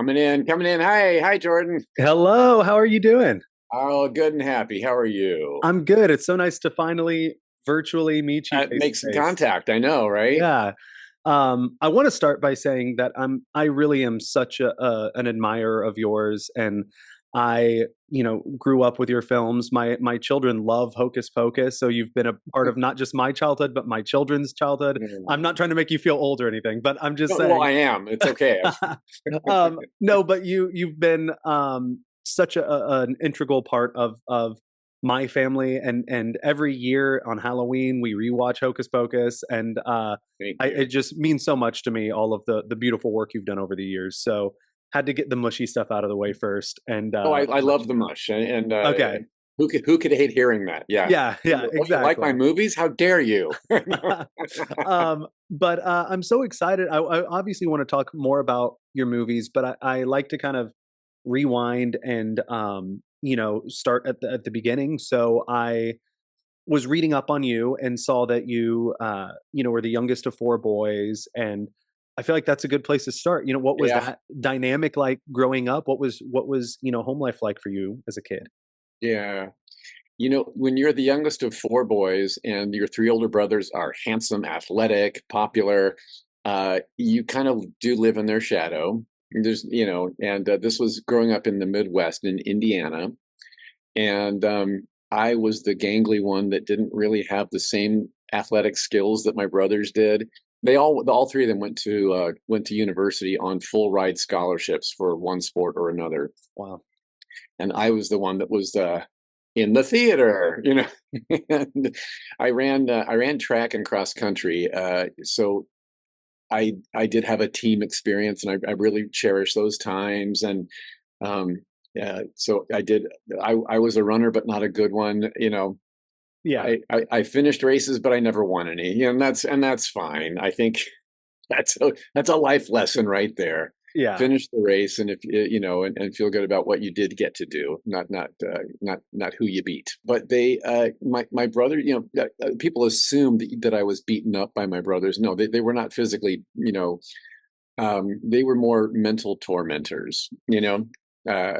Coming in, coming in. Hi, Jordan. Hello, how are you doing? Oh, good and happy. How are you? I'm good. It's so nice to finally virtually meet you face Make to some face. contact. I know, right? Yeah. I want to start by saying that I really am such an admirer of yours, and I, grew up with your films. My children love Hocus Pocus, so you've been a part of not just my childhood, but my children's childhood. I'm not Mm. trying to make you feel old or anything, but I'm just No, well, saying. I am. It's okay. No, but you've been such an integral part of my family, and every year on Halloween we rewatch Hocus Pocus, and Thank it you. just means so much to me, all of the beautiful work you've done over the years. So had to get the mushy stuff out of the way first, and Oh, I let love you the mush, and know. Okay, who could hate hearing that? Yeah. yeah, yeah, You like exactly. my movies? How dare you? But I'm so excited. I obviously want to talk more about your movies, but I like to kind of rewind and start at the beginning. So I was reading up on you and saw that you were the youngest of four boys, and I feel like that's a good place to start. What was Yeah, that dynamic like growing up? What was home life like for you as a kid? yeah. When you're the youngest of four boys and your three older brothers are handsome, athletic, popular, you kind of do live in their shadow. And this was growing up in the Midwest in Indiana. And I was the gangly one that didn't really have the same athletic skills that my brothers did. All three of them went to university on full ride scholarships for one sport or another, Wow. and I was the one that was in the theater. And I ran track and cross country, so I did have a team experience, and I really cherish those times. And um, so I was a runner, but not a good one. Yeah. I finished races, but I never won any. And that's fine. I think that's a life lesson right there. Yeah. Finish the race, and if and feel good about what you did get to do, not who you beat. But my brother, people assumed that I was beaten up by my brothers. No, they were not physically. They were more mental tormentors. Uh,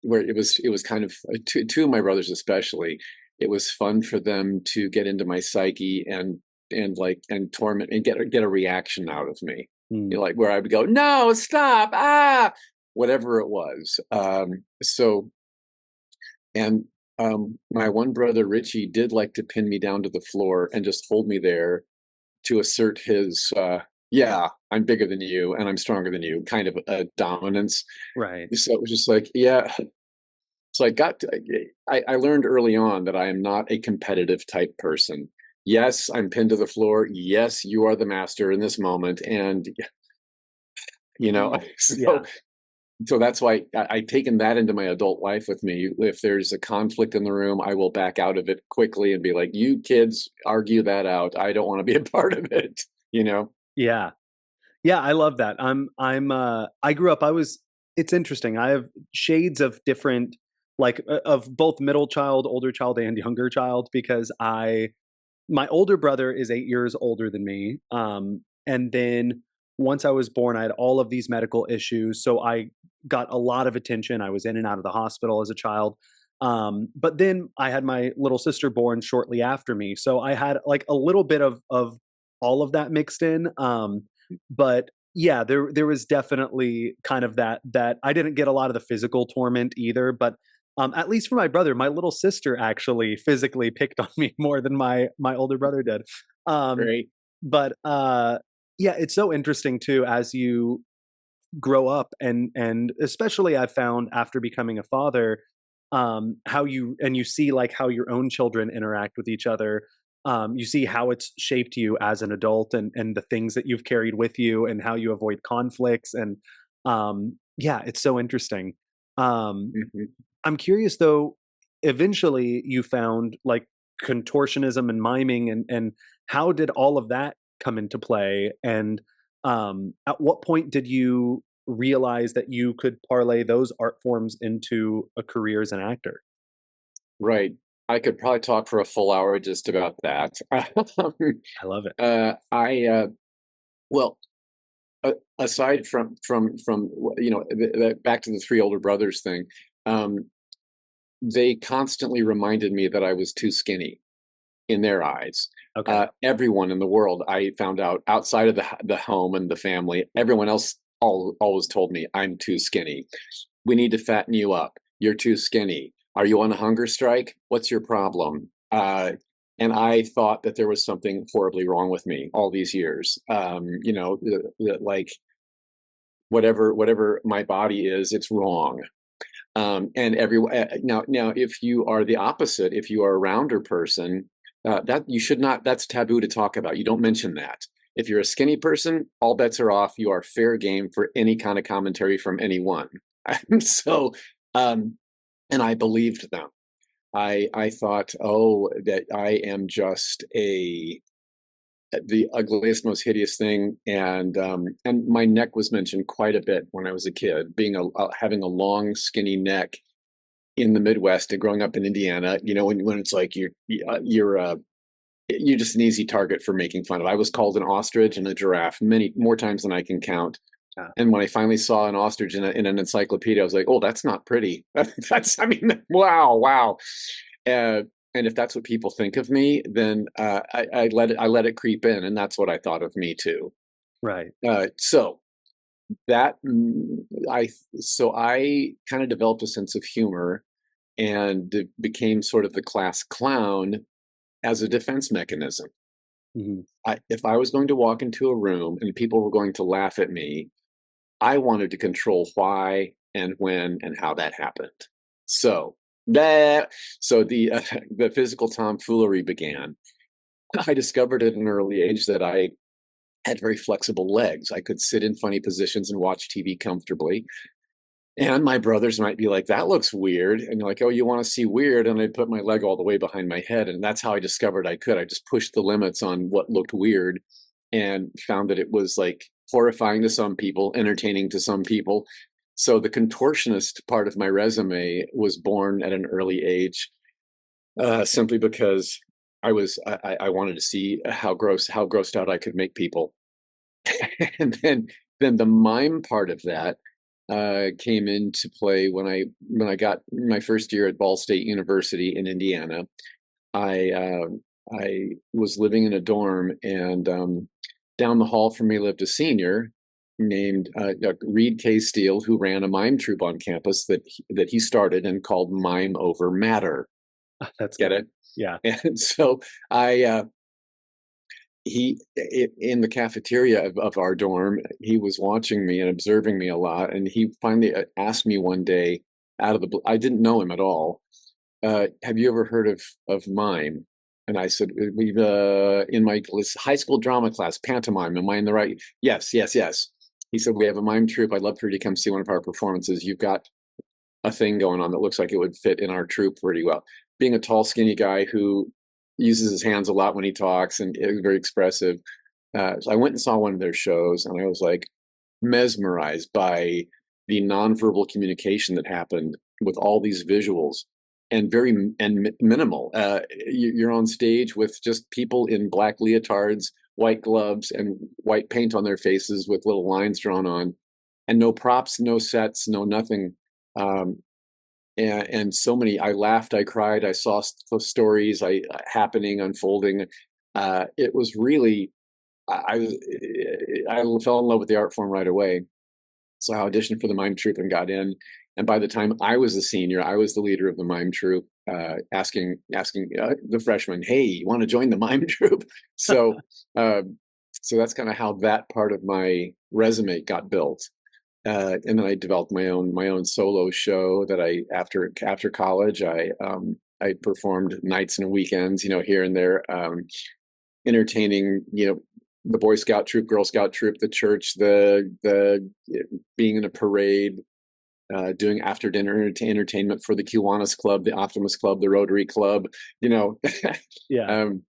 where it was kind of two of my brothers especially. It was fun for them to get into my psyche and torment and get a reaction out of me. Mm. Like where I would go, no, stop, whatever it was. So and my one brother Richie did like to pin me down to the floor and just hold me there to assert his yeah, I'm bigger than you and I'm stronger than you kind of a dominance. Right. So it was just like, yeah. So I learned early on that I am not a competitive type person. Yes, I'm pinned to the floor. Yes, you are the master in this moment. And, so, Yeah. so that's why I've taken that into my adult life with me. If there's a conflict in the room, I will back out of it quickly and be like, you kids argue that out. I don't want to be a part of it, you know? Yeah. Yeah, I love that. I grew up, it's interesting. I have shades of different, like, of both middle child, older child, and younger child, because my older brother is 8 years older than me. And then once I was born, I had all of these medical issues. So I got a lot of attention. I was in and out of the hospital as a child. But then I had my little sister born shortly after me. So I had like a little bit of all of that mixed in. But yeah, there was definitely kind of that I didn't get a lot of the physical torment either, but at least for my brother, my little sister actually physically picked on me more than my older brother did. Um, Right. but yeah, it's so interesting too as you grow up, and especially I've found after becoming a father, how you see like how your own children interact with each other. You see how it's shaped you as an adult, and the things that you've carried with you, and how you avoid conflicts, and yeah, it's so interesting. Um, Mhm. I'm curious though, eventually you found like contortionism and miming, and how did all of that come into play? And at what point did you realize that you could parlay those art forms into a career as an actor? Right. I could probably talk for a full hour just about that. I love it. I Well, aside from back to the three older brothers thing, um, they constantly reminded me that I was too skinny in their eyes. Okay. Everyone in the world, I found out outside of the home and the family, everyone else always told me I'm too skinny. We need to fatten you up. You're too skinny. Are you on a hunger strike? What's your problem? And I thought that there was something horribly wrong with me all these years. Like whatever my body is, it's wrong. And now, if you are the opposite, if you are a rounder person, that you should not. That's taboo to talk about. You don't mention that. If you're a skinny person, all bets are off. You are fair game for any kind of commentary from anyone. so, um, and I believed them. I thought, oh, that I am just the ugliest, most hideous thing, and my neck was mentioned quite a bit when I was a kid, being having a long, skinny neck in the Midwest and growing up in Indiana. When it's like you're just an easy target for making fun of. I was called an ostrich and a giraffe many more times than I can count. Yeah. And when I finally saw an ostrich in an encyclopedia, I was like, "Oh, that's not pretty." I mean, wow, wow. Uh, and if that's what people think of me, then I let it creep in, and that's what I thought of me too. Right. So that I so I kind of developed a sense of humor and became sort of the class clown as a defense mechanism. Hmm. If I was going to walk into a room and people were going to laugh at me, I wanted to control why and when and how that happened. So that so the physical tomfoolery began. I discovered at an early age that I had very flexible legs. I could sit in funny positions and watch TV comfortably. And my brothers might be like, "That looks weird." And you're like, "Oh, you want to see weird?" And I'd put my leg all the way behind my head. And that's how I discovered I could. I just pushed the limits on what looked weird and found that it was like horrifying to some people, entertaining to some people. So the contortionist part of my resume was born at an early age, simply because I wanted to see how grossed out I could make people. And then the mime part of that came into play when I got my first year at Ball State University in Indiana. I was living in a dorm, and down the hall from me lived a senior named Reed K. Steele, who ran a mime troupe on campus that he started and called Mime Over Matter. That's Get good. it? Yeah. And so I in the cafeteria of our dorm, he was watching me and observing me a lot, and he finally asked me one day out of the blue. I didn't know him at all. Have you ever heard of mime? And I said, we've in my high school drama class, pantomime. Am I in the right? Yes, yes, yes. He said, we have a mime troupe. I'd love for you to come see one of our performances. You've got a thing going on that looks like it would fit in our troupe pretty well. Being a tall, skinny guy who uses his hands a lot when he talks and is very expressive. So I went and saw one of their shows, and I was like mesmerized by the nonverbal communication that happened with all these visuals and minimal. You're on stage with just people in black leotards, white gloves, and white paint on their faces with little lines drawn on, and no props, no sets, no nothing. Um, and so many. I laughed, I cried, I saw stories happening, unfolding. It was really I fell in love with the art form right away. So I auditioned for the mime troupe and got in. And by the time I was a senior, I was the leader of the mime troupe, asking the freshmen, "Hey, you want to join the mime troupe?" So uh, so that's kind of how that part of my resume got built. And then I developed my own solo show that after college I performed nights and weekends, here and there, entertaining, the Boy Scout troop, Girl Scout troop, the church, the being in a parade, doing after dinner entertainment for the Kiwanis Club, the Optimist Club, the Rotary Club, you know, Yeah. um,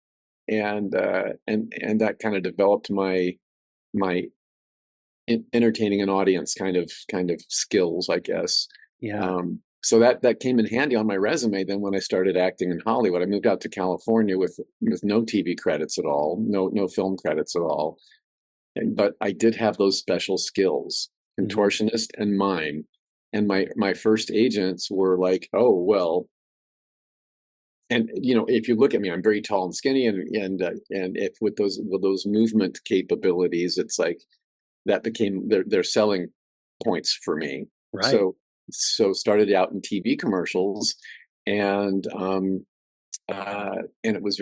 and that kind of developed my entertaining an audience kind of skills, I guess. Yeah. So that came in handy on my resume. Then when I started acting in Hollywood, I moved out to California with no TV credits at all, no film credits at all. but I did have those special skills, Hmm. contortionist and mime. And my first agents were like, oh well, and if you look at me, I'm very tall and skinny, and if with those movement capabilities, it's like that became their selling points for me. Right. So started out in TV commercials, and and it was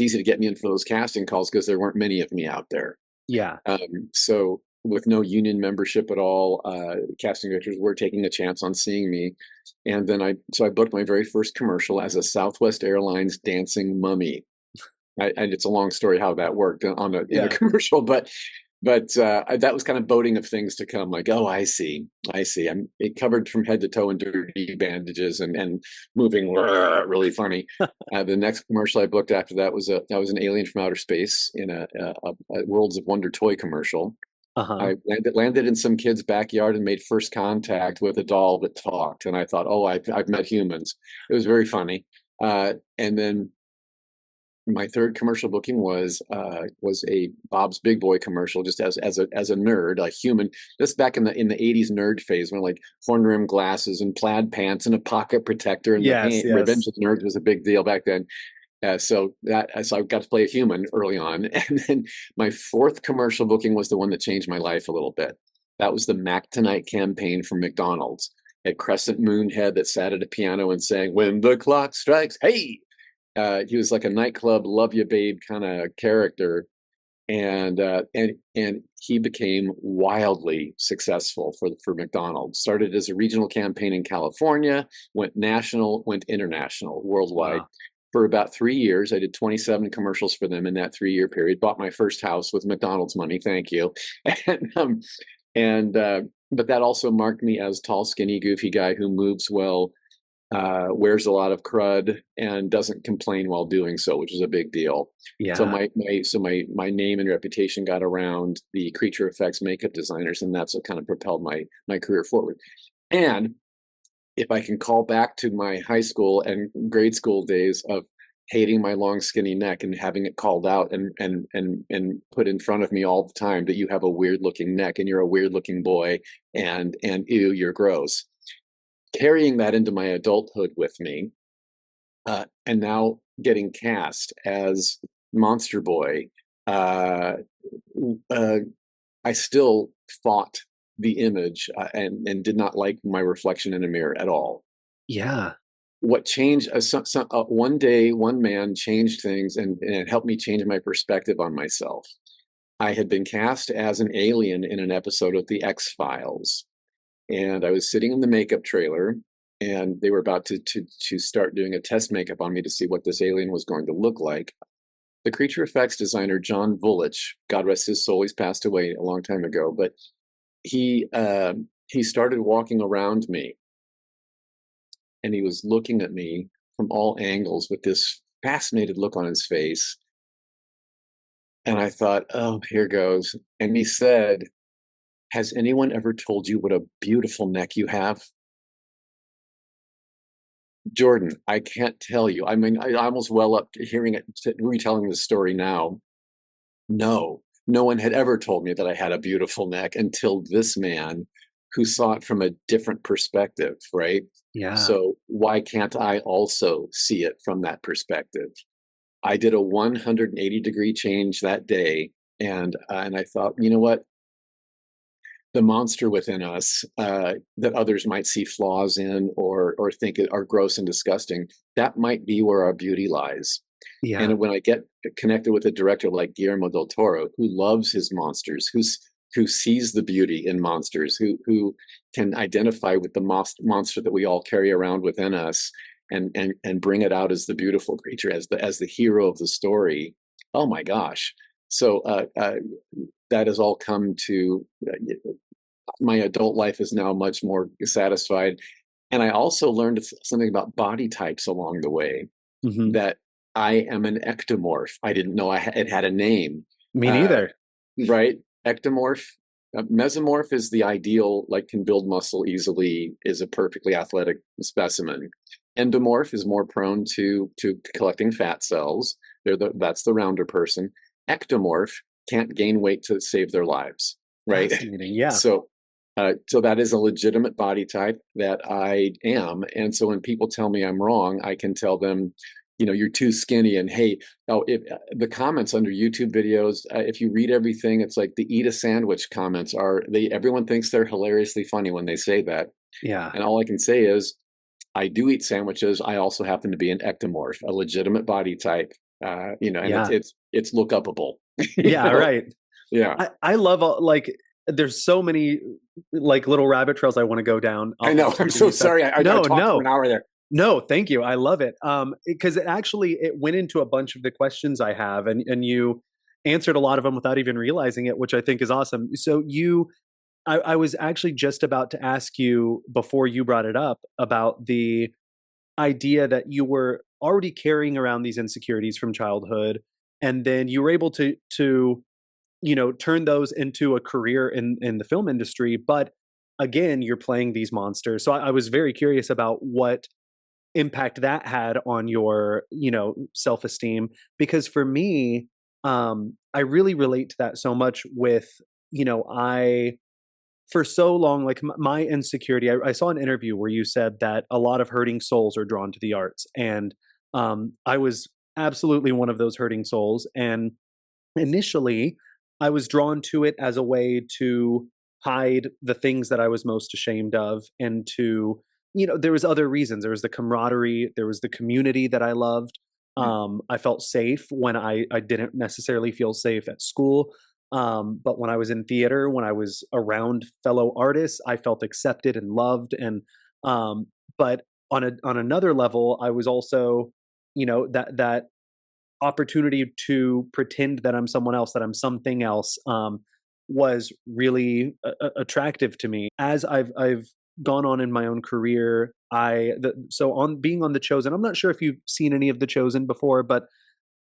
easy to get me in for those casting calls because there weren't many of me out there. Yeah. So with no union membership at all, casting directors were taking a chance on seeing me, and then I booked my very first commercial as a Southwest Airlines dancing mummy. And it's a long story how that worked in a Yeah. commercial, but that was kind of boding of things to come. Like, oh, I see. I'm covered from head to toe in dirty bandages and moving really funny. The next commercial I booked after that was an alien from outer space in a Worlds of Wonder toy commercial. Uh-huh. I landed in some kid's backyard and made first contact with a doll that talked, and I thought, oh, I've met humans. It was very funny. And then my third commercial booking was a Bob's Big Boy commercial, just as a nerd, a human. This back in the '80s nerd phase, when like horn rimmed glasses and plaid pants and a pocket protector, and Yes, Revenge yes. of the Nerds was a big deal back then. So I got to play a human early on, and then my fourth commercial booking was the one that changed my life a little bit. That was the Mac Tonight campaign from McDonald's. A crescent moon head that sat at a piano and sang "When the Clock Strikes." Hey, he was like a nightclub "Love You Babe" kind of character, and he became wildly successful for McDonald's. Started as a regional campaign in California, went national, went international, worldwide. Wow. For about 3 years, I did 27 commercials for them in that 3 year period. Bought my first house with McDonald's money, thank you. And and but that also marked me as tall, skinny, goofy guy who moves well, wears a lot of crud, and doesn't complain while doing so, which is a big deal. So Yeah. my name and reputation got around the creature effects makeup designers, and that's what kind of propelled my career forward. And if I can call back to my high school and grade school days of hating my long skinny neck and having it called out and put in front of me all the time that you have a weird looking neck and you're a weird looking boy, and ew, you're gross, carrying that into my adulthood with me, and now getting cast as Monster Boy, uh, uh, I still fought the image, and did not like my reflection in a mirror at all. Yeah. What changed? One day, one man changed things, and it helped me change my perspective on myself. I had been cast as an alien in an episode of The X Files, and I was sitting in the makeup trailer, and they were about to start doing a test makeup on me to see what this alien was going to look like. The creature effects designer John Vulich, God rest his soul, he's passed away a long time ago, but he started walking around me, and he was looking at me from all angles with this fascinated look on his face. And I thought, oh, here goes. And he said, "Has anyone ever told you what a beautiful neck you have?" Jordan, I can't tell you. I mean, I almost well up to hearing it, retelling the story now. No, no one had ever told me that I had a beautiful neck until this man who saw it from a different perspective, right? Yeah. So why can't I also see it from that perspective? I did a 180-degree change that day, and I thought, you know what? The monster within us, that others might see flaws in, or think are gross and disgusting, that might be where our beauty lies. Yeah. And when I get connected with a director like Guillermo del Toro, who loves his monsters, who sees the beauty in monsters, who can identify with the monster that we all carry around within us, and bring it out as the beautiful creature, as the hero of the story. Oh my gosh! So that has all come to my adult life is now much more satisfied. And I also learned something about body types along the way, Hmm. that I am an ectomorph. I didn't know it had a name. Me Uh, neither. right? Ectomorph. Mesomorph is the ideal, like can build muscle easily, is a perfectly athletic specimen. Endomorph is more prone to collecting fat cells. That's the rounder person. Ectomorph can't gain weight to save their lives, right? Fascinating. Yeah. So, so that is a legitimate body type that I am. And so when people tell me I'm wrong, I can tell them, you're too skinny. And hey, if the comments under YouTube videos, if you read everything, it's like the eat a sandwich comments everyone thinks they're hilariously funny when they say that. Yeah. And all I can say is, I do eat sandwiches. I also happen to be an ectomorph, a legitimate body type, and Yeah. it's look upable, Yeah. Right. Yeah. I love like there's so many like little rabbit trails I want to go down I on know. I'm so scrutiny stuff. sorry. I No, talked for no, an hour there. no, thank you. I love it. Because it actually it went into a bunch of the questions I have, and you answered a lot of them without even realizing it, which I think is awesome. So I was actually just about to ask you before you brought it up about the idea that you were already carrying around these insecurities from childhood, and then you were able to turn those into a career in the film industry. But again, you're playing these monsters. So I was very curious about what impact that had on your self-esteem, because for me, I really relate to that so much with I for so long, like my insecurity, I saw an interview where you said that a lot of hurting souls are drawn to the arts, and I was absolutely one of those hurting souls. And initially, I was drawn to it as a way to hide the things that I was most ashamed of, and to, there was other reasons. There was the camaraderie, there was the community that I loved. Mm. I felt safe when I didn't necessarily feel safe at school. But when I was in theater, when I was around fellow artists, I felt accepted and loved. And but on another level, I was also, that opportunity to pretend that I'm someone else, that I'm something else, was really attractive to me. As I've gone on in my own career, so on being on The Chosen, I'm not sure if you've seen any of The Chosen before, but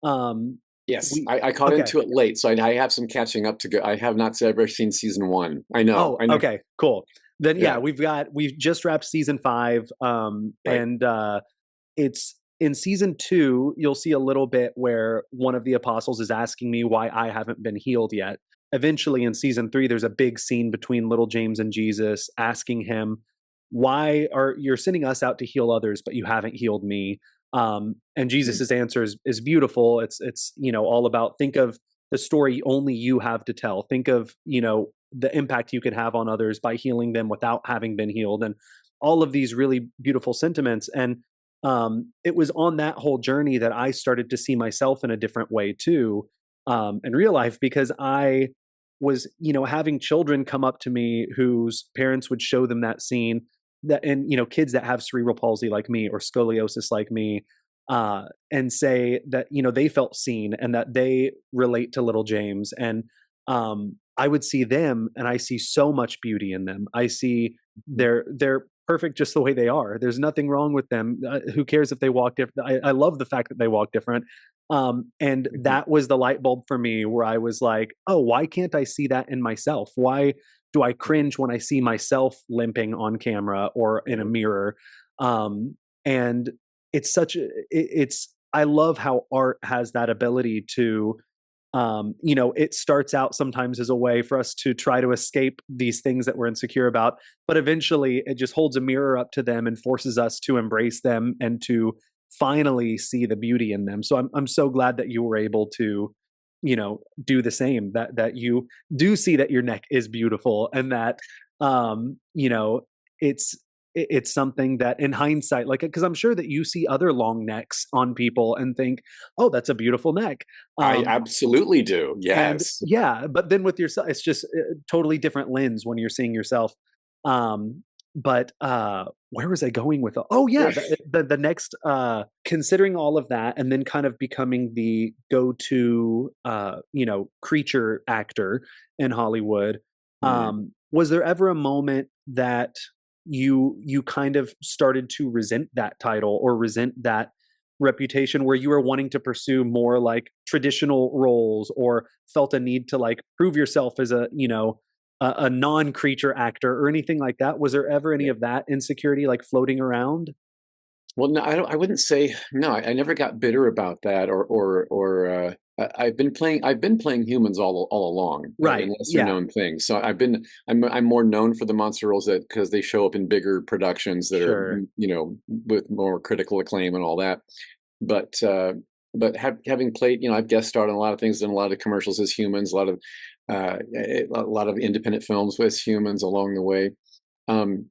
um, Yes, we I caught okay. into it late, so I have some catching up to go. I have not ever seen season one. I know. Oh, I know. okay, cool. Then yeah, Yeah. we've just wrapped season 5, Right. and it's in season 2, you'll see a little bit where one of the apostles is asking me why I haven't been healed yet. Eventually in season 3, there's a big scene between little James and Jesus asking him, why are you're sending us out to heal others, but you haven't healed me? And Mm. Jesus's answer is beautiful. It's all about, think of the story only you have to tell. Think of, the impact you could have on others by healing them without having been healed, and all of these really beautiful sentiments. And it was on that whole journey that I started to see myself in a different way too, in real life, because I was, having children come up to me whose parents would show them that scene, that, and kids that have cerebral palsy like me or scoliosis like me, and say that they felt seen and that they relate to little James. And I would see them, and I see so much beauty in them. I see they're perfect just the way they are. There's nothing wrong with them. Who cares if they walk different? I love the fact that they walk different. And Mhm. that was the light bulb for me, where I was like, oh, why can't I see that in myself? Why do I Mhm. cringe when I see myself limping on camera or in a Right. mirror? And it's such a, it's, I love how art has that ability to, it starts out sometimes as a way for us to try to escape these things that we're insecure about, but eventually it just holds a mirror up to them and forces us to embrace them and to finally see the beauty in them. So I'm so glad that you were able to, do the same, that you do see that your neck is beautiful, and that, it's it's something that in hindsight, like, because I'm sure that you see other long necks on people and think, oh, that's a beautiful neck. I um, absolutely do. and Yes. yeah, but then with yourself, it's just a totally different lens when you're seeing yourself. But where was I going with oh yeah, the next, considering all of that and then kind of becoming the go-to creature actor in Hollywood, Mm. was there ever a moment that you kind of started to resent that title or resent that reputation, where you were wanting to pursue more like traditional roles, or felt a need to like prove yourself as a non-creature actor or anything like that? Was there ever any Yeah. of that insecurity like floating around? Well, no, I wouldn't say no. I never got bitter about that, I've been playing humans all along in Right. lesser Yeah. known things. So I'm more known for the monster roles that because they show up in bigger productions that are Sure. with more critical acclaim and all that. But having played, I've guest starred on a lot of things, done a lot of commercials as humans, a lot of independent films with humans along the way. Um,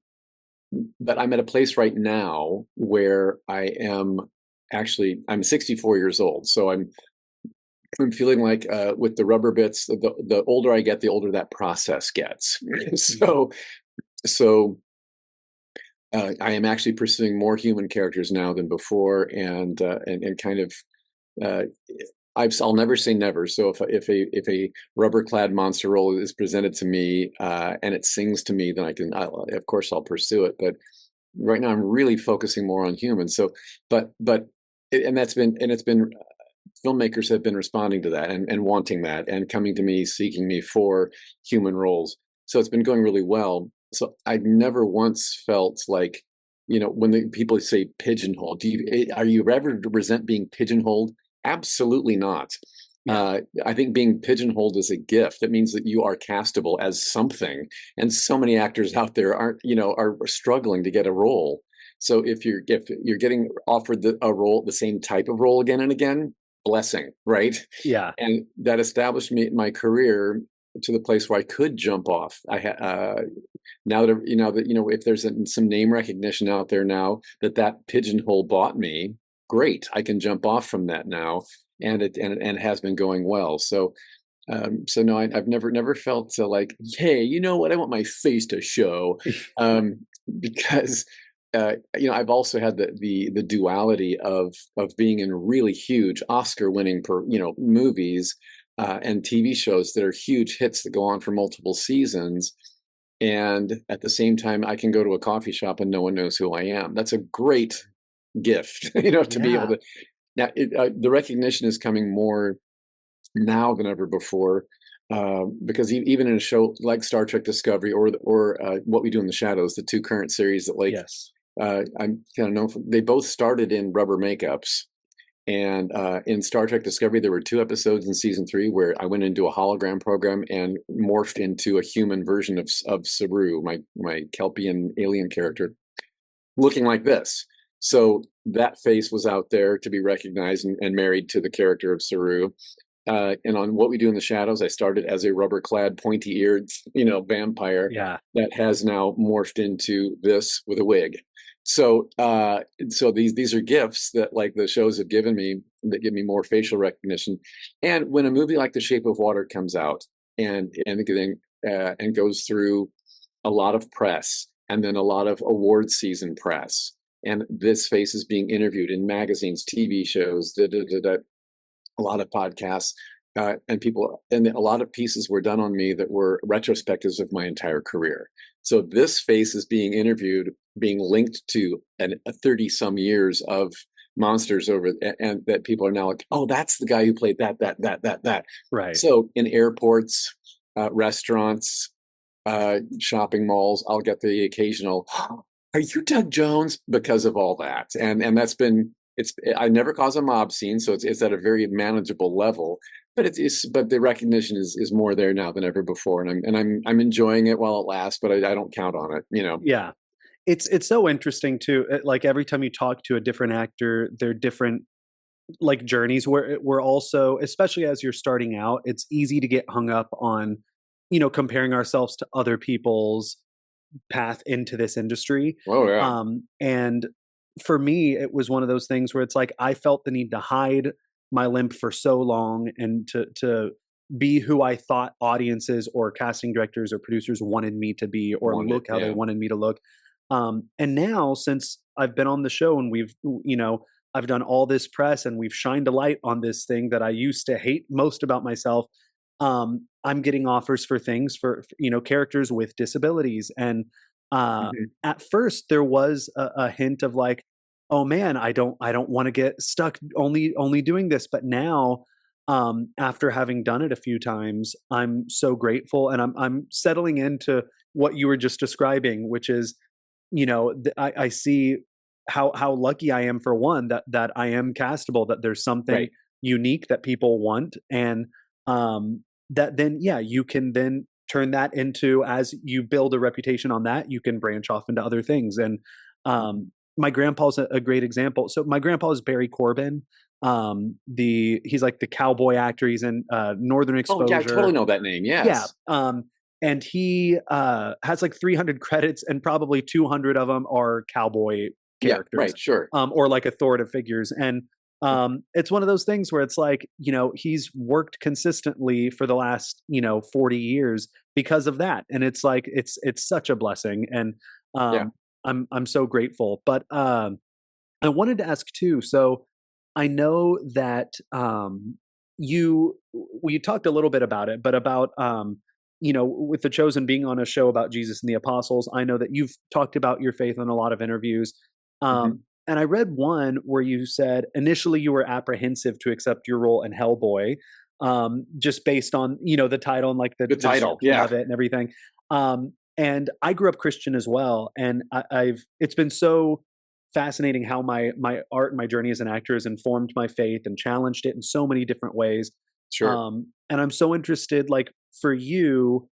but I'm at a place right now where I'm 64 years old, so I'm feeling like with the rubber bits, the older I get, the older that process gets. Yeah. So I am actually pursuing more human characters now than before, and kind of uh, I'll never say never. So if a rubber clad monster role is presented to me and it sings to me, then of course I'll pursue it. But right now I'm really focusing more on humans. So, but and it's been filmmakers have been responding to that and wanting that and coming to me seeking me for human roles. So it's been going really well. So I never once felt like, when the people say pigeonhole, are you ever resent being pigeonholed? Absolutely not. Yeah. I think being pigeonholed is a gift. That means that you are castable as something, and so many actors out there are struggling to get a role. So if you're getting offered a role, the same type of role again and again, blessing, right? Yeah. And that established my career to the place where I could jump off. Now that if there's some name recognition out there now that pigeonhole bought me, great. I can jump off from that now, and it has been going well. So no, I've never felt like, hey, you know what? I want my face to show, because I've also had the duality of being in really huge Oscar-winning movies and TV shows that are huge hits that go on for multiple seasons, and at the same time, I can go to a coffee shop and no one knows who I am. That's a great gift, to be able Yeah. to. Now, the recognition is coming more now than ever before, because even in a show like Star Trek Discovery or What We Do in the Shadows, the two current series that Yes. I'm kind of known for, they both started in rubber makeups. And in Star Trek Discovery, there were two episodes in season three where I went into a hologram program and morphed into a human version of Saru, my Kelpian alien character, looking like this. So that face was out there to be recognized and married to the character of Saru. And on What We Do in the Shadows, I started as a rubber-clad, pointy-eared, vampire Yeah. that has now morphed into this with a wig. So these are gifts that like the shows have given me that give me more facial recognition. And when a movie like The Shape of Water comes out and goes through a lot of press and then a lot of award season press, and this face is being interviewed in magazines, TV shows, a lot of podcasts, and a lot of pieces were done on me that were retrospectives of my entire career. So this face is being interviewed, being linked to a 30 some years of monsters and that people are now like, oh, that's the guy who played that. Right. So in airports, restaurants, shopping malls, I'll get the occasional, "Are you Doug Jones?" because of all that, and that's been I never cause a mob scene, so it's at a very manageable level. But the recognition is more there now than ever before, and I'm enjoying it while it lasts, but I don't count on it. Yeah. It's so interesting too. Like every time you talk to a different actor, they're different like journeys where we're also, especially as you're starting out, it's easy to get hung up on, comparing ourselves to other people's path into this industry. Oh yeah. And for me, it was one of those things where it's like I felt the need to hide my limp for so long and to be who I thought audiences or casting directors or producers wanted me to be or Want it, look how they yeah. wanted me to look. And now, since I've been on the show and I've done all this press and we've shined a light on this thing that I used to hate most about myself. I'm getting offers for things for characters with disabilities, and Mhm. at first there was a hint of like, oh man, I don't want to get stuck only doing this, but now. After having done it a few times, I'm so grateful, and I'm settling into what you were just describing, which is, I see how lucky I am, for one, that I am castable, that there's something Right. unique that people want, and that then, yeah, you can then turn that into, as you build a reputation on that, you can branch off into other things. And Mhm. my grandpa's a great example. So my grandpa is Barry Corbin. The He's like the cowboy actor. He's in Northern Oh yeah, I totally Exposure. know that name. Yeah. Yes. And he has like 300 credits, and probably 200 of them are cowboy Yeah. characters, Right. Sure. or like authoritative figures. And it's one of those things where it's like, he's worked consistently for the last, 40 years because of that. And it's like, it's such a blessing. And Yeah. um, I'm so grateful. But I wanted to ask too. So I know that we talked a little bit about it, but about with the Chosen being on a show about Jesus and the apostles, I know that you've talked about your faith in a lot of interviews. Hmm. And I read one where you said initially you were apprehensive to accept your role in Hellboy, just based on the title and like the The title. description Yeah. of it and everything. And I grew up Christian as well, and I've it's been so fascinating how my art and my journey as an actor has informed my faith and challenged it in so many different ways. Sure. And I'm so interested, like for you,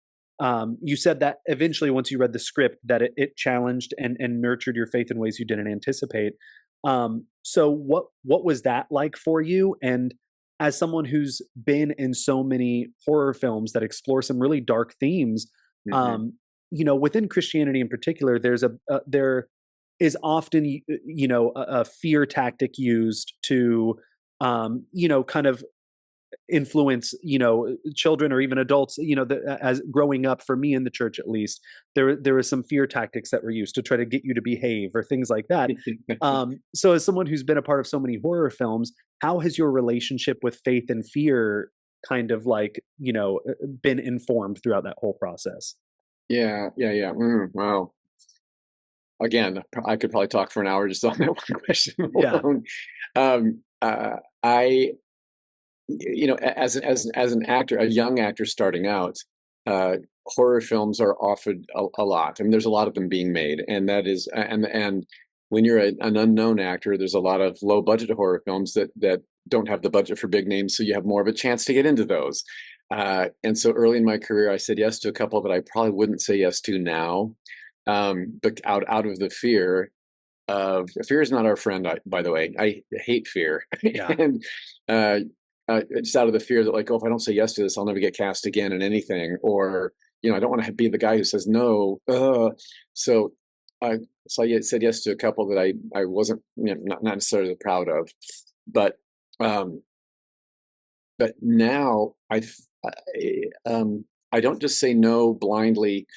you said that eventually, once you read the script, that it challenged and nurtured your faith in ways you didn't anticipate. So what was that like for you? And as someone who's been in so many horror films that explore some really dark themes, Hmm. um, within Christianity in particular, there is often a fear tactic used to kind of influence children or even adults, as growing up, for me in the church at least, there were some fear tactics that were used to try to get you to behave or things like that. So as someone who's been a part of so many horror films, how has your relationship with faith and fear kind of like been informed throughout that whole process? Yeah. Yeah. Yeah. Wow. Again, I could probably talk for an hour just on that one question Yeah. alone. I, as an actor, a young actor starting out, uh, horror films are offered a lot. I mean, there's a lot of them being made, and that is, and when you're an unknown actor, there's a lot of low budget horror films that don't have the budget for big names, so you have more of a chance to get into those. And so early in my career, I said yes to a couple that I probably wouldn't say yes to now, but out of the fear is not our friend. By the way, I hate fear, Yeah. and uh, just out of the fear that, like, oh, if I don't say yes to this, I'll never get cast again in anything, or I don't want to be the guy who says no. So I I said yes to a couple that I wasn't, not necessarily proud of, but um, now I don't just say no blindly.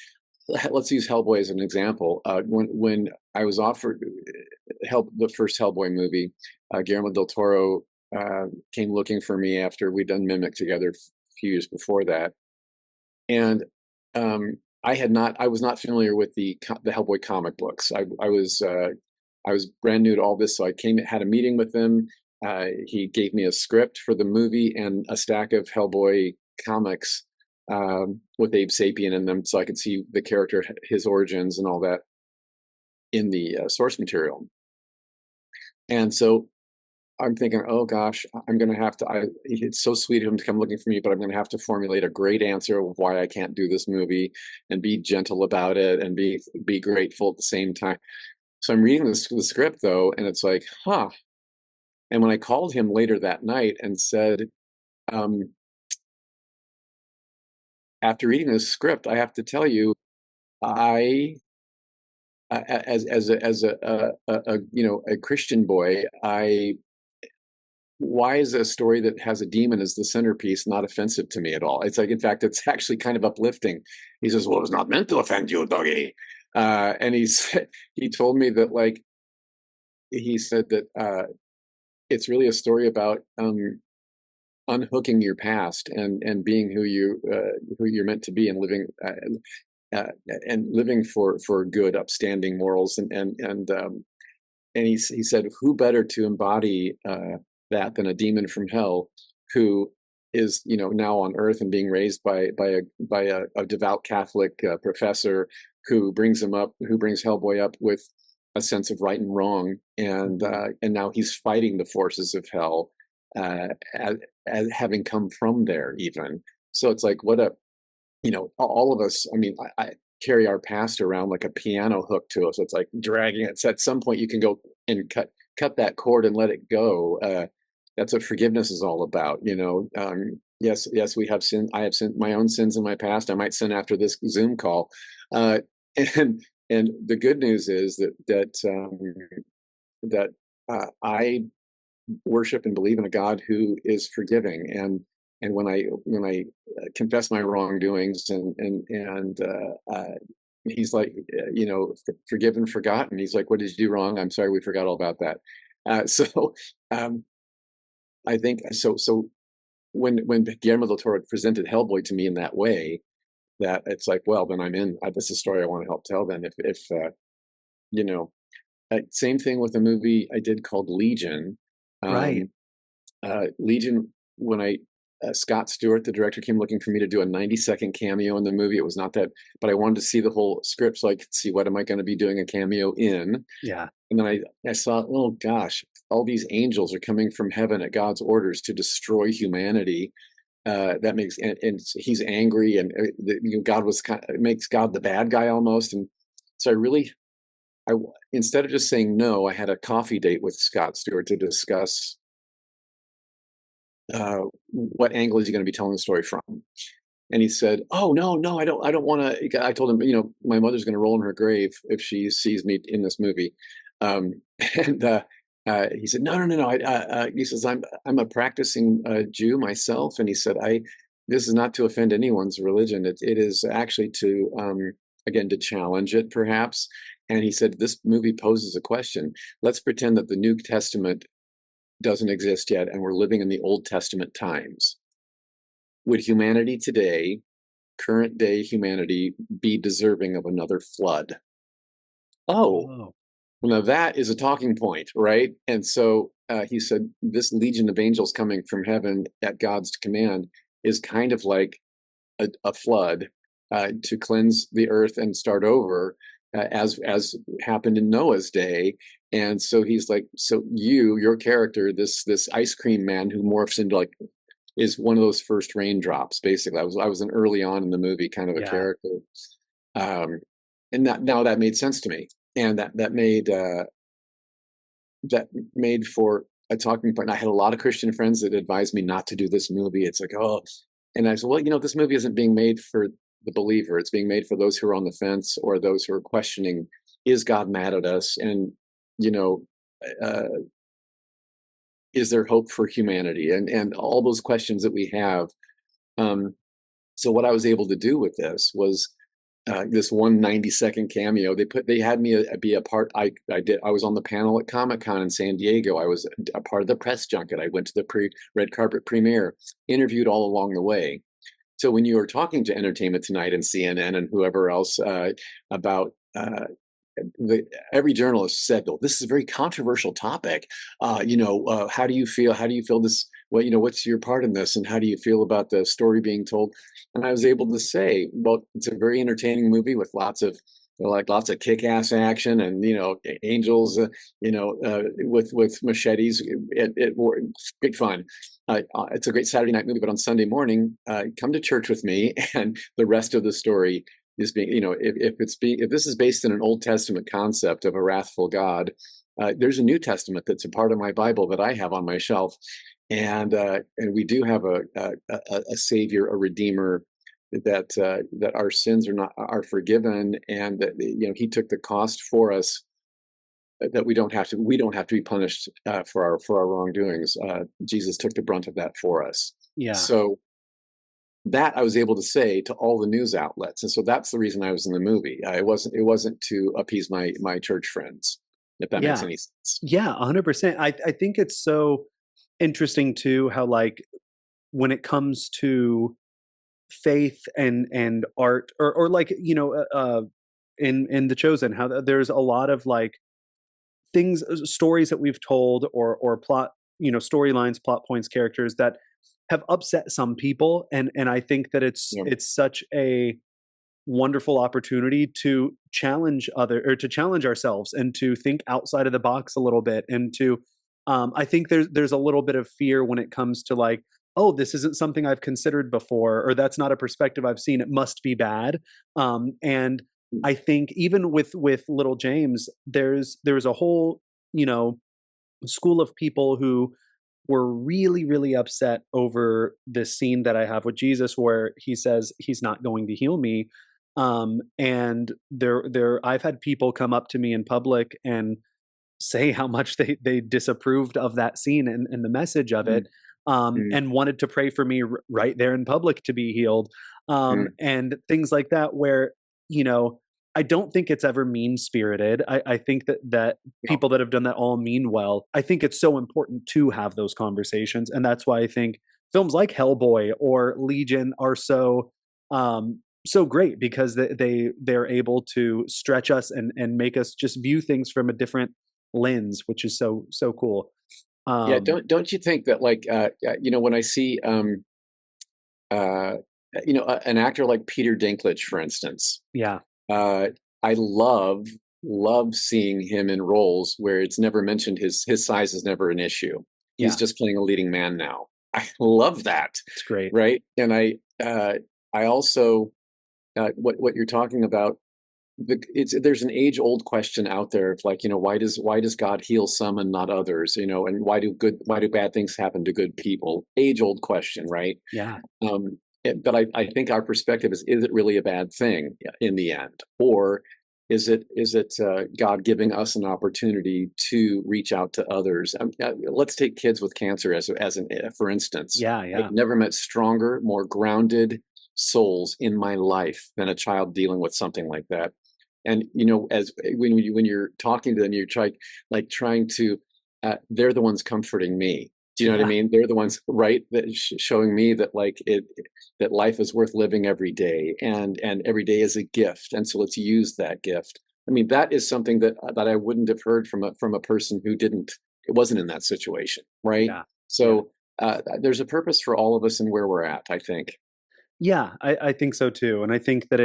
Let's use Hellboy as an example. When I was offered help the first Hellboy movie, Guillermo del Toro came looking for me after we'd done Mimic together a few years before that, and I was not familiar with the Hellboy comic books. I was brand new to all this, so I had a meeting with him. He gave me a script for the movie and a stack of Hellboy comics with Abe Sapien in them, so I could see the character, his origins, and all that in the source material. And so I'm thinking, oh gosh, I'm going to have to. It's so sweet of him to come looking for me, but I'm going to have to formulate a great answer of why I can't do this movie, and be gentle about it, and be grateful at the same time. So I'm reading the script though, and it's like, huh. And when I called him later that night and said, um, after reading this script, I have to tell you, I as a Christian boy, I why is a story that has a demon as the centerpiece not offensive to me at all? It's like, in fact, it's actually kind of uplifting. He says, "Well, it's not meant to offend you, doggy." And he told me that, like, he said that it's really a story about unhooking your past and being who you're meant to be, and living for good, upstanding morals, and he said, who better to embody that than a demon from hell, who is now on earth and being raised by a devout Catholic professor, who brings Hellboy up with a sense of right and wrong, and now he's fighting the forces of hell, as having come from there even. So it's like, what a, all of us, I mean, I carry our past around like a piano hook to us. It's like dragging it. So at some point you can go and cut that cord and let it go. That's what forgiveness is all about. Yes, we have sin. I have sinned my own sins in my past. I might sin after this Zoom call. Uh, and and the good news is that I worship and believe in a God who is forgiving. And when I confess my wrongdoings, he's like, forgiven, forgotten. He's like, what did you do wrong? I'm sorry, we forgot all about that. So um, I think so. So when Guillermo del Toro presented Hellboy to me in that way, that it's like, well, then I'm in. This is a story I want to help tell. Then if you know, same thing with a movie I did called Legion. Right. Um, Legion, when Scott Stewart, the director, came looking for me to do a 90-second cameo in the movie. It was not that, but I wanted to see the whole script so I could see what am I going to be doing a cameo in. Yeah. And then I saw, oh gosh, all these angels are coming from heaven at God's orders to destroy humanity. That makes, and he's angry, and God was it makes God the bad guy almost. And so I instead of just saying no, I had a coffee date with Scott Stewart to discuss what angle is he going to be telling the story from. And he said, "Oh no, I don't want to." I told him, my mother's going to roll in her grave if she sees me in this movie. Um, and he said, "No. He says, I'm a practicing Jew myself." And he said, "I this is not to offend anyone's religion. It is actually to again to challenge it, perhaps." And he said, "This movie poses a question. Let's pretend that the New Testament doesn't exist yet, and we're living in the Old Testament times. Would humanity today, current day humanity, be deserving of another flood?" Oh, Oh. well, now that is a talking point, right? And so he said, this legion of angels coming from heaven at God's command is kind of like a flood to cleanse the earth and start over, as happened in Noah's day. And so he's like, so your character, this ice cream man who morphs into like is one of those first raindrops. Basically, I was an early on in the movie kind of a Yeah. character, um, and that now that made sense to me, and that made for a talking point. I had a lot of Christian friends that advised me not to do this movie. It's like, oh, and I said, well, this movie isn't being made for the believer. It's being made for those who are on the fence or those who are questioning, is God mad at us? And, you know, uh, is there hope for humanity? And all those questions that we have. Um, so what I was able to do with this was this 190-second cameo. They had me be a part. I was on the panel at Comic-Con in San Diego. I was a part of the press junket. I went to the red carpet premiere, interviewed all along the way. So when you were talking to Entertainment Tonight and CNN and whoever else about every journalist said, "Well, this is a very controversial topic. How do you feel? How do you feel this? Well, what's your part in this, and how do you feel about the story being told?" And I was able to say, "Well, it's a very entertaining movie with lots of kick-ass action and angels, with machetes. Great fun. It's a great Saturday night movie, but on Sunday morning, come to church with me, and the rest of the story is being, if this is based in an Old Testament concept of a wrathful God, there's a New Testament that's a part of my Bible that I have on my shelf, and we do have a Savior, a Redeemer, that our sins are forgiven, and that He took the cost for us, that we don't have to be punished for our wrongdoings. Jesus took the brunt of that for us. Yeah. So that I was able to say to all the news outlets, and so that's the reason I was in the movie. It wasn't to appease my church friends, if that makes Yeah. any sense. Yeah, 100%. I think it's so interesting too how, like, when it comes to faith and art, or like, in The Chosen, how there's a lot of like things, stories that we've told, or plot, storylines, plot points, characters that have upset some people, and I think that it's Yeah. it's such a wonderful opportunity to challenge other or to challenge ourselves and to think outside of the box a little bit and to I think there's a little bit of fear when it comes to like, oh, this isn't something I've considered before, or that's not a perspective I've seen, it must be bad. And I think even with little James, there's a whole, you know, school of people who were really, really upset over this scene that I have with Jesus where he says he's not going to heal me. And I've had people come up to me in public and say how much they disapproved of that scene and the message of it, Mm, mm, and wanted to pray for me right there in public to be healed, mm. and things like that. Where you know, I don't think it's ever mean spirited. I think that No. people that have done that all mean well. I think it's so important to have those conversations, and that's why I think films like Hellboy or Legion are so great because they're able to stretch us and make us just view things from a different lens, which is so cool. Yeah, Um, don't you think that like when I see uh an actor like Peter Dinklage, for instance, yeah, uh I love seeing him in roles where it's never mentioned his size is never an issue. He's yeah, just playing a leading man now. I love that, it's great. right? And I also what you're talking about, there's an age old question out there of like, why does God heal some and not others, and why do bad things happen to good people? Age old question, right? Yeah, But I think our perspective is it really a bad thing in the end, or is it God giving us an opportunity to reach out to others? Let's take kids with cancer for instance. yeah, I've yeah, never met stronger, more grounded souls in my life than a child dealing with something like that. And as when you're talking to them, you're trying to they're the ones comforting me. Do you know what I yeah, mean? They're the ones, right, that showing me that like that life is worth living every day, and every day is a gift, and so let's use that gift. I mean, that is something that I wouldn't have heard from a person who didn't it wasn't in that situation, right? yeah, yeah. So there's a purpose for all of us and where we're at, I think. Yeah, I think so too, and I think that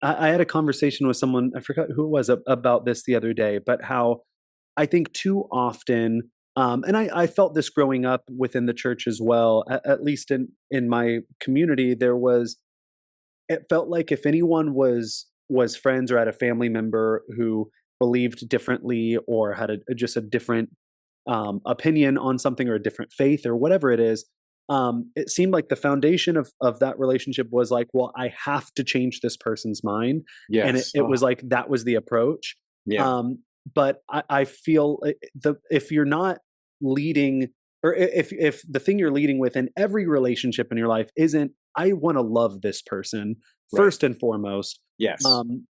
I had a conversation with someone, I forgot who it was, about this the other day, but how I think too often, and I felt this growing up within the church as well, at least in my community, it felt like if anyone was friends or had a family member who believed differently or had just a different opinion on something or a different faith or whatever it is, it seemed like the foundation of that relationship was like, well, I have to change this person's mind, and it, Yes. it Oh, was like that was the approach. yeah. But I feel the if you're not leading, or if the thing you're leading with in every relationship in your life isn't, I want to love this person Right. first and foremost, Yes.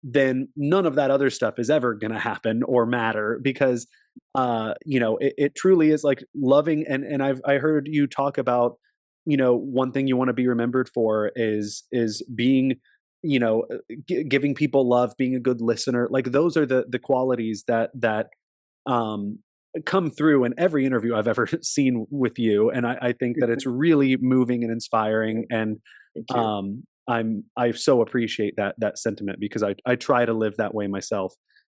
then none of that other stuff is ever going to happen or matter because it truly is like loving. And I heard you talk about, one thing you want to be remembered for is being, giving people love, being a good listener. Like those are the qualities that um come through in every interview I've ever seen with you, and I think that it's really moving and inspiring. And Thank you. I so appreciate that sentiment because I try to live that way myself.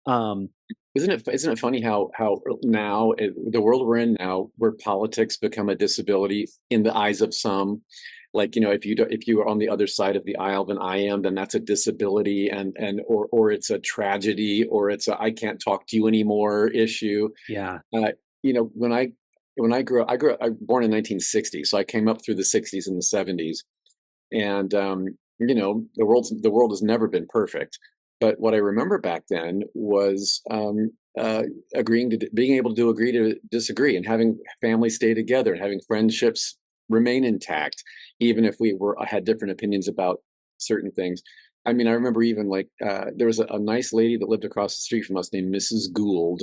um Isn't it funny how now the world we're in now, where politics become a disability in the eyes of some, like if you are on the other side of the aisle than I am, then that's a disability, or it's a tragedy, or it's a I can't talk to you anymore issue. yeah, Uh, when I grew up, I was born in 1960, so I came up through the 60s and the 70s, and the world has never been perfect. But what I remember back then was being able to agree to disagree, and having families stay together, and having friendships remain intact, even if we had different opinions about certain things. I mean, I remember even like there was a nice lady that lived across the street from us named Mrs. Gould,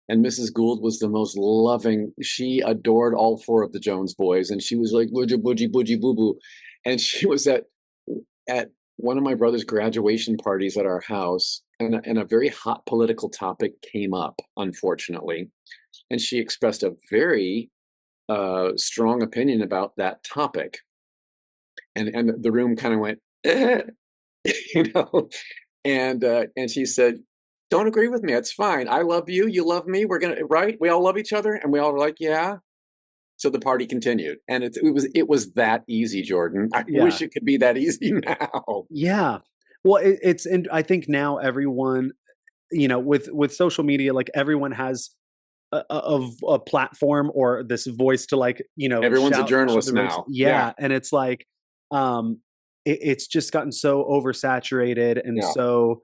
and Mrs. Gould was the most loving. She adored all four of the Jones boys, and she was like "Boogie boogie boogie boo boo," and she was at one of my brother's graduation parties at our house, and a very hot political topic came up, unfortunately, and she expressed a very strong opinion about that topic, and the room kind of went. you know. And she said, "Don't agree with me. It's fine. I love you. You love me. We're gonna right. We all love each other." And we all were like, "Yeah." So the party continued, and it was that easy, Jordan. I Yeah. wish it could be that easy now. Yeah. Well, it's and I think now everyone, with social media, like everyone has a platform or this voice to like, Everyone's a shout journalist the race. now. Yeah, Yeah, and it's like, um, it's just gotten so oversaturated and yeah. so,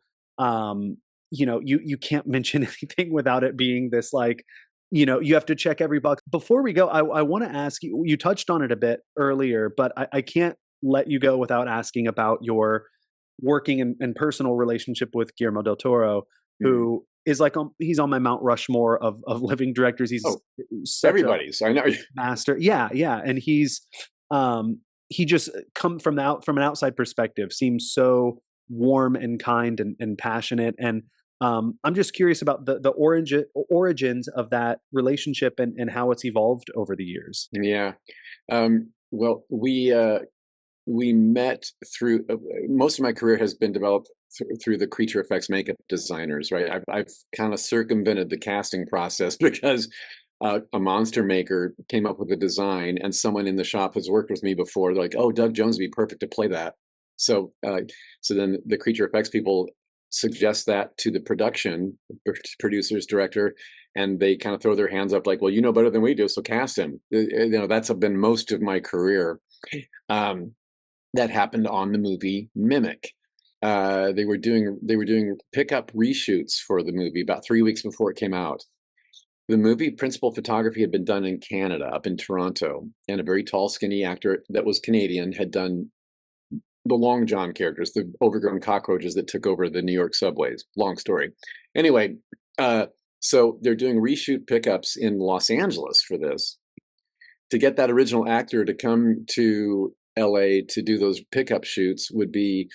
you can't mention anything without it being this like, you have to check every box. Before we go, I want to ask you. You touched on it a bit earlier, but I can't let you go without asking about your working and personal relationship with Guillermo del Toro, Mhm. who is like he's on my Mount Rushmore of living directors. He's Oh, such a everybody's. I know. master. Yeah, yeah, and he just come from from an outside perspective seems so warm and kind and passionate. And I'm just curious about the origins of that relationship and how it's evolved over the years. Yeah. Well, we met through most of my career has been developed through the creature effects makeup designers, right? I've kind of circumvented the casting process because a monster maker came up with a design, and someone in the shop has worked with me before. They're like, "Oh, Doug Jones would be perfect to play that." So, so then the creature effects people suggest that to the production producers, director, and they kind of throw their hands up, like, "Well, you know better than we do, so cast him." That's been most of my career. Um, that happened on the movie Mimic. They were doing pickup reshoots for the movie about 3 weeks before it came out. The movie principal photography had been done in Canada, up in Toronto, and a very tall, skinny actor that was Canadian had done the Long John characters, the overgrown cockroaches that took over the New York subways. Long story. Anyway, uh, so they're doing reshoot pickups in Los Angeles for this. To get that original actor to come to LA to do those pickup shoots would be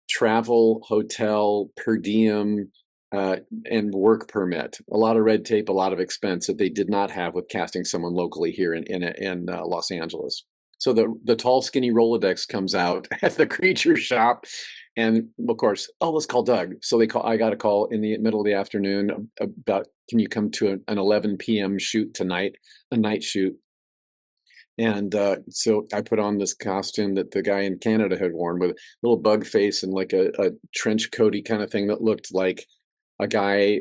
travel, hotel, per diem, and work permit. A lot of red tape, a lot of expense that they did not have with casting someone locally here in Los Angeles. So the tall, skinny Rolodex comes out at the creature shop, and of course, oh, let's call Doug. So they call. I got a call in the middle of the afternoon about, can you come to an 11 p.m. shoot tonight, a night shoot. And so I put on this costume that the guy in Canada had worn, with a little bug face and like a trench coaty kind of thing that looked like a guy,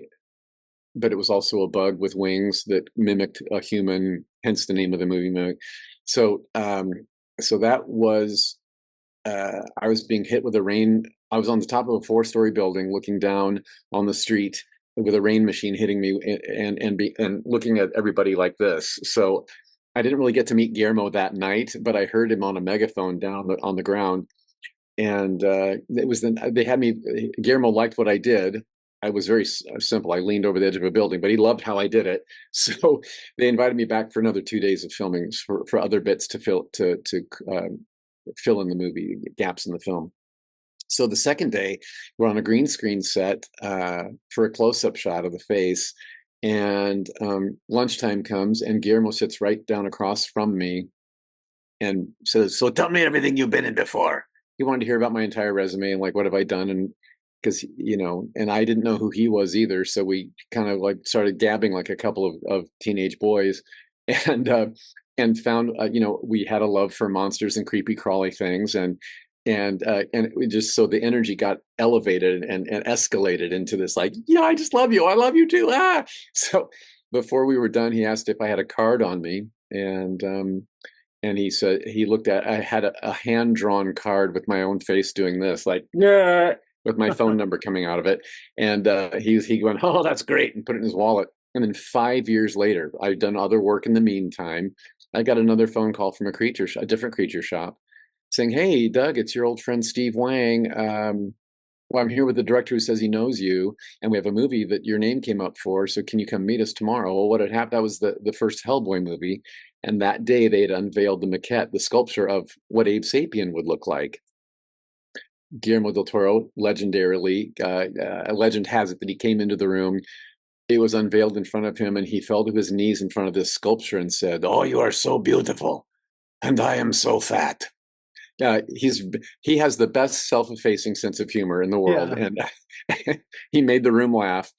but it was also a bug with wings that mimicked a human, hence the name of the movie, Mimic. So, so that was, I was being hit with a rain. I was on the top of a four-story building looking down on the street with a rain machine hitting me, and looking at everybody like this. So I didn't really get to meet Guillermo that night, but I heard him on a megaphone down on the ground. And it was then they had me. Guillermo liked what I did. I was very simple. I leaned over the edge of a building, but he loved how I did it. So they invited me back for another 2 days of filming for other bits to fill in the movie gaps in the film. So the second day, we're on a green screen set for a close-up shot of the face, and lunchtime comes, and Guillermo sits right down across from me and says, "So tell me everything you've been in before." He wanted to hear about my entire resume and like what have I done, and because and I didn't know who he was either, so we kind of like started gabbing like a couple of teenage boys, and found we had a love for monsters and creepy crawly things, and we just, so the energy got elevated and escalated into this like, "Yeah, I just love you, I love you too, ah." So before we were done, he asked if I had a card on me, and he said, he looked at, I had a hand drawn card with my own face doing this, like, yeah, with my phone number coming out of it. And he went, "Oh, that's great," and put it in his wallet. And then 5 years later, I'd done other work in the meantime. I got another phone call from a different creature shop, saying, "Hey, Doug, it's your old friend Steve Wang. Well, I'm here with the director who says he knows you, and we have a movie that your name came up for. So can you come meet us tomorrow?" Well, what had happened? That was the first Hellboy movie, and that day they had unveiled the maquette, the sculpture of what Abe Sapien would look like. Guillermo del Toro, legendarily, a legend has it that he came into the room. It was unveiled in front of him, and he fell to his knees in front of this sculpture and said, "Oh, you are so beautiful, and I am so fat." He's he has the best self-effacing sense of humor in the world, Yeah. and he made the room laugh.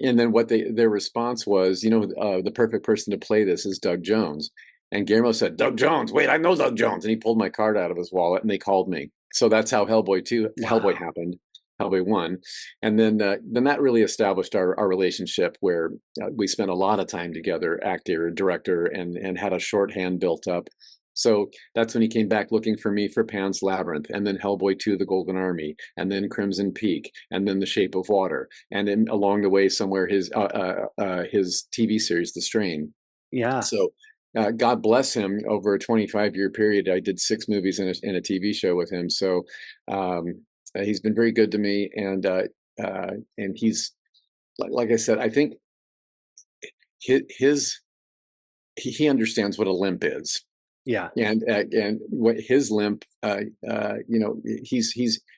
And then what their response was, the perfect person to play this is Doug Jones. And Guillermo said, Doug Jones, wait, I know Doug Jones. And he pulled my card out of his wallet and they called me. So that's how Hellboy Wow. happened. Hellboy won. And then that really established our relationship where we spent a lot of time together, actor, director, and had a shorthand built up. So that's when he came back looking for me for Pan's Labyrinth, and then Hellboy 2, The Golden Army, and then Crimson Peak, and then The Shape of Water, and then along the way somewhere his TV series, The Strain. Yeah. So God bless him. Over a 25-year period, I did 6 movies and a TV show with him. So um, he's been very good to me, and he's like I said, I think his he understands what a limp is, Yeah. and what his limp,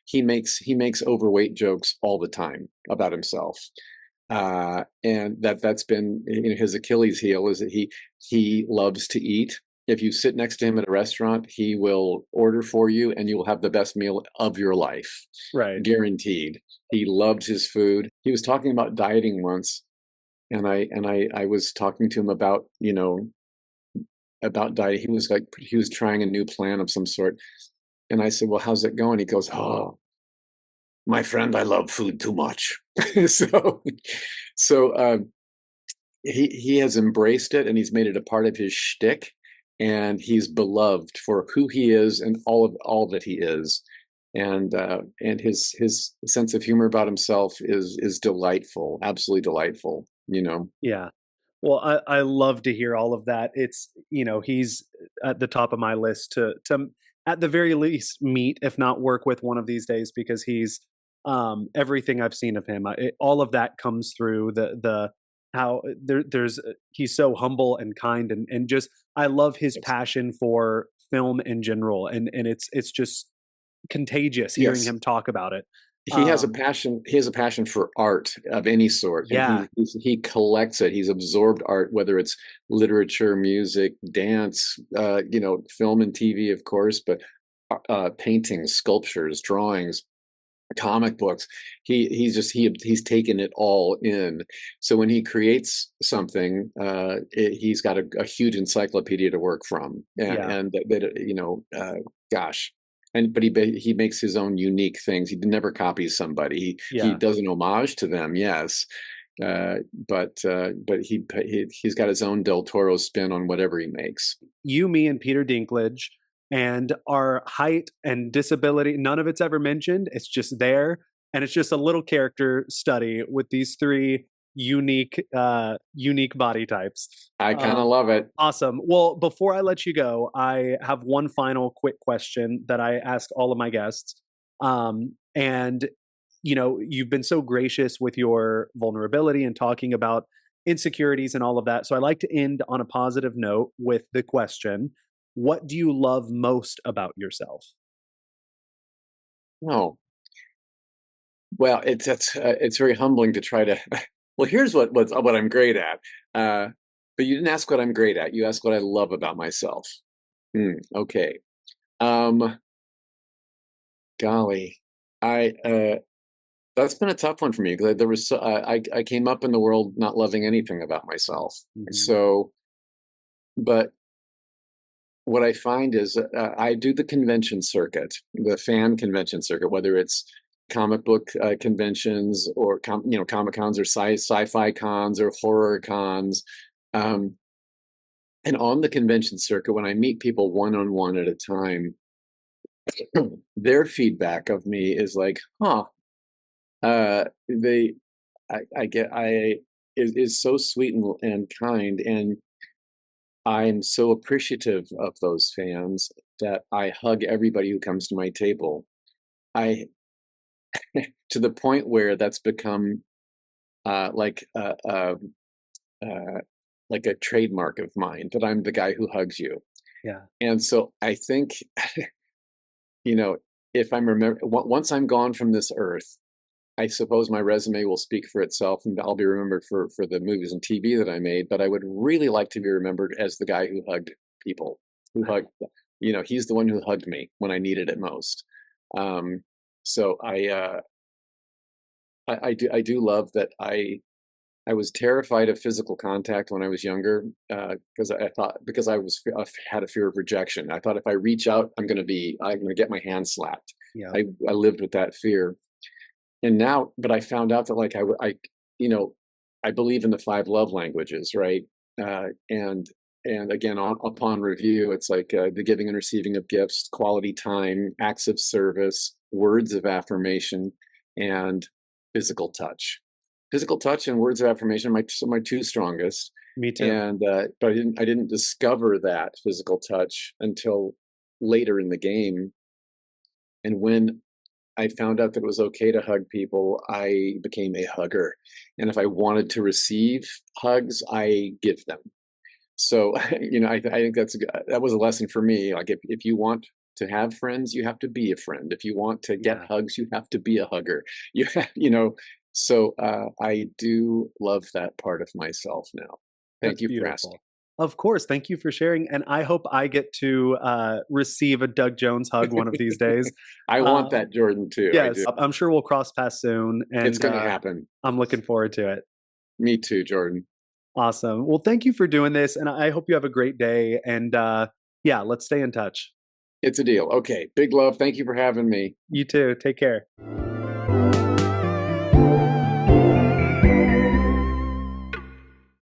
he makes overweight jokes all the time about himself, and that's been his Achilles heel is that he loves to eat. If you sit next to him at a restaurant, he will order for you, and you will have the best meal of your life, Right. guaranteed. He loved his food. He was talking about dieting once, and I was talking to him about diet. He was like he was trying a new plan of some sort, and I said, "Well, how's it going?" He goes, "Oh, my friend, I love food too much." so, so he has embraced it and he's made it a part of his shtick, and he's beloved for who he is and all that he is, and his sense of humor about himself is delightful, absolutely delightful. Yeah. Well, I love to hear all of that. It's, he's at the top of my list to at the very least meet, if not work with one of these days, because he's everything I've seen of him. All of that comes through the how there's he's so humble and kind, and just I love his Yes. passion for film in general, and it's just contagious hearing Yes. him talk about it. He has a Um, passion. He has a passion for art of any sort, and yeah, he collects it. He's absorbed art, whether it's literature, music, dance, film and TV, of course, but paintings, sculptures, drawings, comic books. He's taken it all in. So when he creates something, he's got a huge encyclopedia to work from, yeah, and gosh. But he makes his own unique things. He never copies somebody. He yeah. does an homage to them, yes, but he's got his own Del Toro spin on whatever he makes. You, me, and Peter Dinklage, and our height and disability, none of it's ever mentioned. It's just there, and it's just a little character study with these three unique body types. I kind of Um, love it. awesome. Well, before I let you go, I have one final quick question that I ask all of my guests. And you've been so gracious with your vulnerability and talking about insecurities and all of that. So I like to end on a positive note with the question, what do you love most about yourself? Oh, well, it's very humbling to try to. Well, here's what I'm great at. But you didn't ask what I'm great at. You asked what I love about myself. Okay. Um, Golly, I that's been a tough one for me because there was I came up in the world not loving anything about myself. Mhm. So, but what I find is I do the convention circuit, the fan convention circuit, whether it's comic book conventions or comic cons or sci-fi cons or horror cons. Um, and on the convention circuit, when I meet people one on one at a time, their feedback of me is like, "Huh." They, I get, I is so sweet and kind, and I'm so appreciative of those fans that I hug everybody who comes to my table. I to the point where that's become like like a trademark of mine that I'm the guy who hugs you. Yeah. And so I think you know if I'm remember once I'm gone from this earth, I suppose my resume will speak for itself, and I'll be remembered for the movies and TV that I made. But I would really like to be remembered as the guy who hugged people, who hugged he's the one who hugged me when I needed it most. Um, so I do love that I was terrified of physical contact when I was younger, because I thought, because I had a fear of rejection. I thought if I reach out, I'm gonna get my hand slapped. Yeah. I lived with that fear, and now, but I found out that like you know, I believe in the five love languages, right? And again, upon review, it's like the giving and receiving of gifts, quality time, acts of service, words of affirmation, and physical touch. Physical touch and words of affirmation are my two strongest. Me too. And but I didn't discover that physical touch until later in the game. And when I found out that it was okay to hug people, I became a hugger. And if I wanted to receive hugs, I give them. So, I think that was a lesson for me. Like, if you want to have friends, you have to be a friend. If you want to get Yeah. hugs, you have to be a hugger. You have, you know. So, I do love that part of myself now. That's Thank you for asking. beautiful. Of course, thank you for sharing, and I hope I get to, receive a Doug Jones hug one of these days. I want Um, that, Jordan, too. I yes, do. I'm sure we'll cross paths soon, It's and, going to happen. I'm looking forward to it. Me too, Jordan. Awesome. Well, thank you for doing this, and I hope you have a great day, and, yeah, let's stay in touch. It's a deal. Okay. Big love. Thank you for having me. You too. Take care.